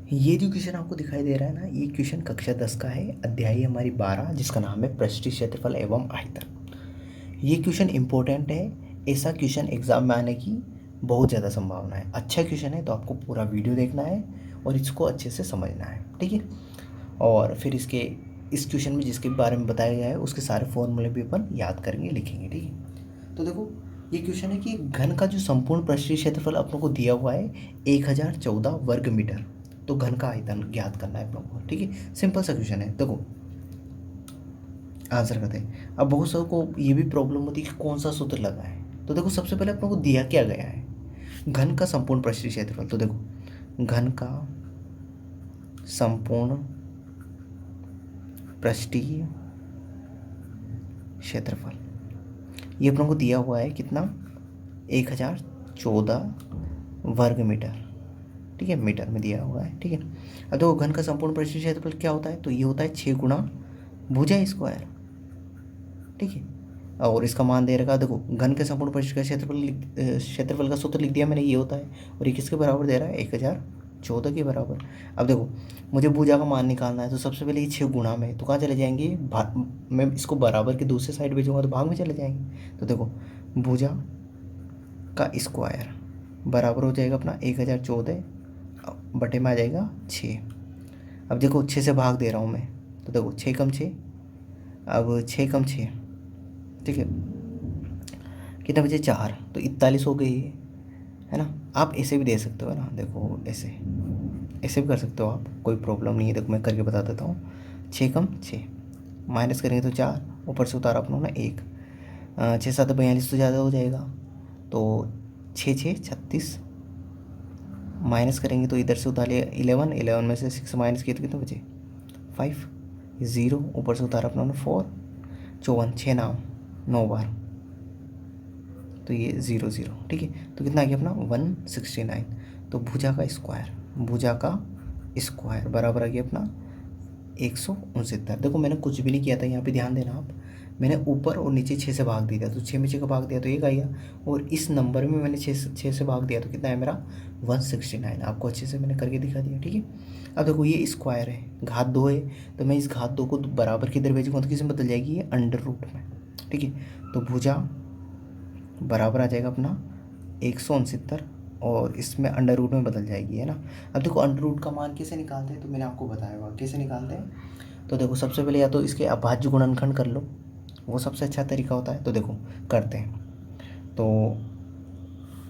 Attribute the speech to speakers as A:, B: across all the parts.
A: ये जो क्वेश्चन आपको दिखाई दे रहा है ना, ये क्वेश्चन कक्षा 10 का है, अध्याय हमारी 12, जिसका नाम है पृष्ठीय क्षेत्रफल एवं आयतन। ये क्वेश्चन इंपॉर्टेंट है। ऐसा क्वेश्चन एग्जाम में आने की बहुत ज़्यादा संभावना है। अच्छा क्वेश्चन है तो आपको पूरा वीडियो देखना है और इसको अच्छे से समझना है, ठीक है। और फिर इस क्वेश्चन में जिसके बारे में बताया गया है उसके सारे फॉर्मूले भी अपन याद करेंगे, लिखेंगे, ठीक है। तो देखो, ये क्वेश्चन है कि घन का जो संपूर्ण पृष्ठीय क्षेत्रफल अपनों को दिया हुआ है 1014 वर्ग मीटर, तो घन का आयतन ज्ञात करना है अपनों को, ठीक है। सिंपल सा क्वेश्चन है। देखो आंसर करते हैं। अब बहुत सबको ये भी प्रॉब्लम होती है कि कौन सा सूत्र लगा है। तो देखो, सबसे पहले अपनों को दिया क्या गया है, घन का संपूर्ण पृष्ठीय क्षेत्रफल। तो देखो, घन का संपूर्ण पृष्ठीय क्षेत्रफल ये अपनों को दिया हुआ है कितना, 1014 वर्ग मीटर, ठीक है, मीटर में दिया हुआ है, ठीक है। अब देखो, घन का संपूर्ण पृष्ठीय क्षेत्रफल क्या होता है, तो ये होता है 6 गुना भुजा स्क्वायर, ठीक है। और इसका मान दे रखा, देखो घन के संपूर्ण पृष्ठ का क्षेत्रफल का सूत्र लिख दिया मैंने, ये होता है। और ये किसके बराबर दे रहा है, 1014 के बराबर। अब देखो, मुझे भुजा का मान निकालना है, तो सबसे पहले ये 6 गुणा में, तो कहाँ चले जाएंगे, मैं इसको बराबर की दूसरे साइड भेजूंगा तो भाग में चले जाएंगे। तो देखो, भुजा का स्क्वायर बराबर हो जाएगा अपना 1014 बटे में आ जाएगा 6। अब देखो, 6 से भाग दे रहा हूँ मैं, तो देखो 6 कम 6, अब 6 कम 6, ठीक है, कितने बचे 4, तो 41 हो गई है ना। आप ऐसे भी दे सकते हो, है ना, देखो ऐसे ऐसे भी कर सकते हो आप, कोई प्रॉब्लम नहीं है। देखो मैं करके बता देता हूँ। 6 कम 6, माइनस करेंगे तो 4, ऊपर से उतारा अपनों ने 1, 6 7 42 तो ज़्यादा हो जाएगा, तो 6 6 36, माइनस करेंगे तो इधर से उतारे 11, 11 में से 6 माइनस किए तो कितने बचे 5, 0, ऊपर से उतारा अपनों ने 4, 54, 6 नाम 9 बार, तो ये 0 0, ठीक है। तो कितना आ गया अपना 169। तो भुजा का स्क्वायर बराबर आ गया अपना 169। देखो मैंने कुछ भी नहीं किया था, यहाँ पे ध्यान देना आप, मैंने ऊपर और नीचे 6 से भाग दिया, तो 6 में 6 का भाग दिया तो 1 आ गया, और इस नंबर में मैंने 6 से भाग दिया तो कितना है मेरा 169। आपको अच्छे से मैंने करके दिखा दिया, ठीक है। अब देखो, ये स्क्वायर है, घात 2 है, तो मैं इस घात 2 को बराबर किधर भेजूँगा तो किस में बदल जाएगी, ये अंडर रूट में, ठीक है। तो भुजा बराबर आ जाएगा अपना 169, और इसमें अंडर रूट में बदल जाएगी, है ना। अब देखो, अंडर रूट का मान कैसे निकालते हैं, तो मैंने आपको बताया हुआ कैसे निकालते हैं। तो देखो, सबसे पहले या तो इसके अभाज्य गुणनखंड कर लो, वो सबसे अच्छा तरीका होता है। तो देखो करते हैं, तो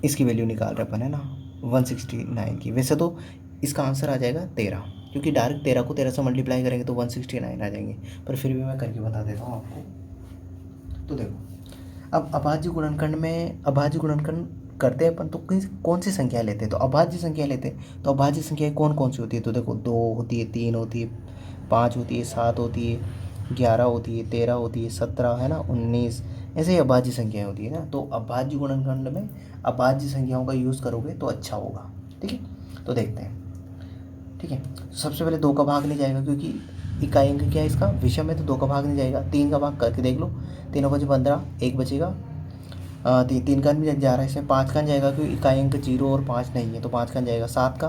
A: इसकी वैल्यू निकाल रहे अपन, है ना, 169 की। वैसे तो इसका आंसर आ जाएगा 13, क्योंकि डायरेक्ट 13 को 13 से मल्टीप्लाई करेंगे तो 169 आ जाएंगे, पर फिर भी मैं करके बता देता हूँ आपको। तो देखो, अब अभाज्य गुणनखंड करते हैं अपन, तो कौन सी संख्या लेते हैं, तो अभाज्य संख्या लेते हैं। तो अभाज्य संख्याएं कौन कौन सी होती है, तो देखो 2 होती है, 3 होती है, 5 होती है, 7 होती है, 11 होती है, 13 होती है, 17, है ना, 19, ऐसे ही अभाज्य संख्याएं होती है ना। तो अभाज्य गुणनखंड में अभाज्य संख्याओं का यूज़ करोगे तो अच्छा होगा, ठीक है। तो देखते हैं, ठीक है। सबसे पहले 2 का भाग नहीं जाएगा, क्योंकि इकाई अंक क्या है इसका, विषम है, तो 2 का भाग नहीं जाएगा। 3 का भाग करके देख लो, 3 बचे 15, 1 बचेगा, 3 का नहीं जा रहा है इसमें, 5 का नहीं जाएगा, क्योंकि इकाई अंक 0 और 5 नहीं है, तो 5 का नहीं जाएगा। 7 का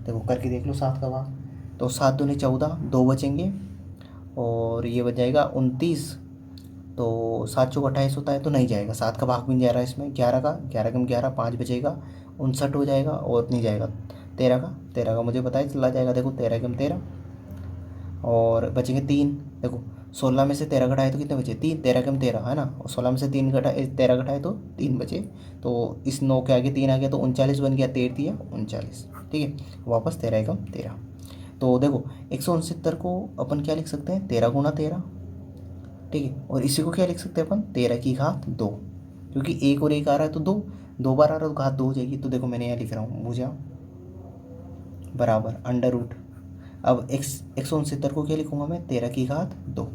A: देखो करके देख लो, 7 का भाग, तो 7 दूनी 14, 2 बचेंगे, और ये बच जाएगा 29, तो 7 चौक 28 होता है, तो नहीं जाएगा, 7 का भाग भी नहीं जा रहा है इसमें। 11 का, 11 कम 11, 5 बचेगा, 59 हो जाएगा, और नहीं जाएगा। 13 का मुझे पता है चला जाएगा, देखो 13 कम 13, और बचेंगे 3, देखो 16 में से 13 घटाए तो कितने बचे, 3, 13 कम 13, है ना, और 16 में से 3 घटाए 13 घटाए तो 3 बचे, तो इस 9 के आगे 3 आ गया, तो 39 बन गया, 13 या 39, ठीक है, वापस 13 एकम 13। तो देखो 169 को अपन क्या लिख सकते हैं, 13 गुना 13, ठीक है, और इसी को क्या लिख सकते हैं अपन, 13 की घात 2, क्योंकि 1 और 1 आ रहा है तो 2, 2 बार आ रहा है तो घात 2 हो जाएगी। तो देखो मैंने यहाँ लिख रहा हूँ, भुजा बराबर अंडर रूट, अब 169 को क्या लिखूंगा मैं, 13 की घात 2,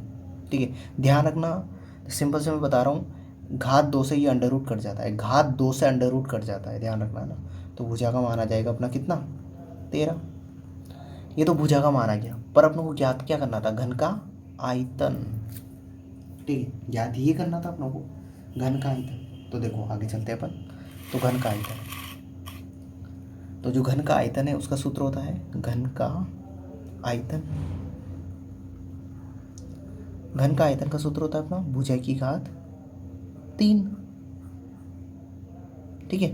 A: ठीक है। ध्यान रखना, सिंपल से मैं बता रहा हूँ, घात 2 से ये अंडर रूट कट जाता है, घात 2 से अंडर रूट कट जाता है, ध्यान रखना ना। तो भुजा का मान आ जाएगा अपना कितना, 13। ये तो भुजा का मान आ गया, पर अपने को ज्ञात क्या करना था, घन का आयतन, ठीक है, ज्ञात ये करना था अपनों को, घन का आयतन। तो देखो आगे चलते हैं अपन, तो घन का आयतन, तो जो घन का आयतन है उसका सूत्र होता है घन का आयतन। घन का आयतन का सूत्र होता है अपना भुजा की घात 3। ठीक है,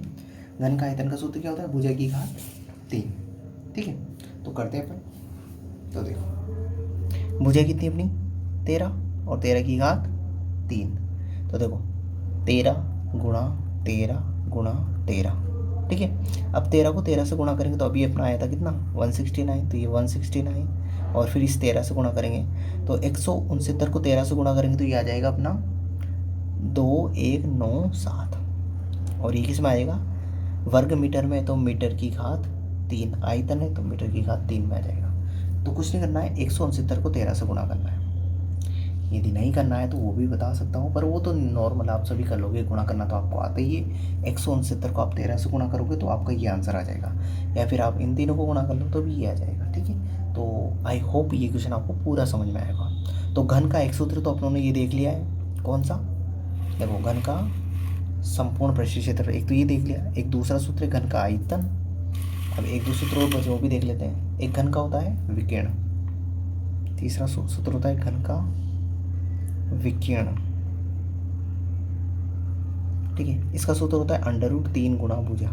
A: घन का आयतन का सूत्र क्या होता है भुजा की घात 3। ठीक है, तो करते हैं अपन। तो देखो भुजा कितनी अपनी 13 और 13 की घात 3। तो देखो 13 गुणा 13 गुणा 13। ठीक है, अब 13 को 13 से गुणा करेंगे तो अभी अपना आया था कितना 169, तो ये 169 और फिर इस 13 से गुणा करेंगे तो 169 को 13 से गुणा करेंगे तो ये आ जाएगा अपना 2197। और ये किस में आएगा वर्ग मीटर में, तो मीटर की घात 3 आयतन है तो मीटर की घात 3 में आ जाएगा। तो कुछ नहीं करना है, 169 को 13 से गुणा करना है। यदि नहीं करना है तो वो भी बता सकता हूँ, पर वो तो नॉर्मल आप सभी कर लोगे, गुणा करना तो आपको आता ही है। 169 को आप 13 से गुणा करोगे तो आपका ये आंसर आ जाएगा, या फिर आप इन तीनों को गुणा कर लो तो भी ये आ जाएगा। ठीक है, तो आई होप ये क्वेश्चन आपको पूरा समझ में आएगा। तो घन का एक सूत्र तो अपनों ने ये देख लिया है, कौन सा, देखो घन का संपूर्ण पृष्ठीय क्षेत्र, एक तो ये देख लिया। एक दूसरा सूत्र है घन का आयतन। अब एक दो सूत्र और बचे वो भी देख लेते हैं। एक घन का होता है विकिरण, तीसरा सूत्र होता है घन का विकिरण। ठीक है, इसका सूत्र होता है √3 गुणा भुजा।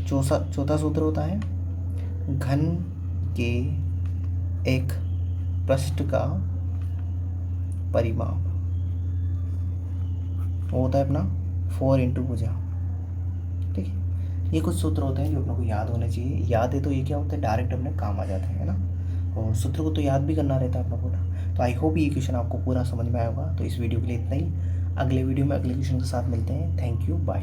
A: चौथा सूत्र होता है घन के एक पृष्ठ का परिमाप, वो होता है अपना 4 × भुजा। ठीक है, ये कुछ सूत्र होते हैं जो अपने को याद होने चाहिए। याद है तो ये क्या होता है डायरेक्ट अपने काम आ जाते हैं ना, और सूत्र को तो याद भी करना रहता है अपना पूरा। तो आई होप ये क्वेश्चन आपको पूरा समझ में आएगा। तो इस वीडियो के लिए इतना ही, अगले वीडियो में अगले क्वेश्चन के साथ मिलते हैं। Thank you, bye.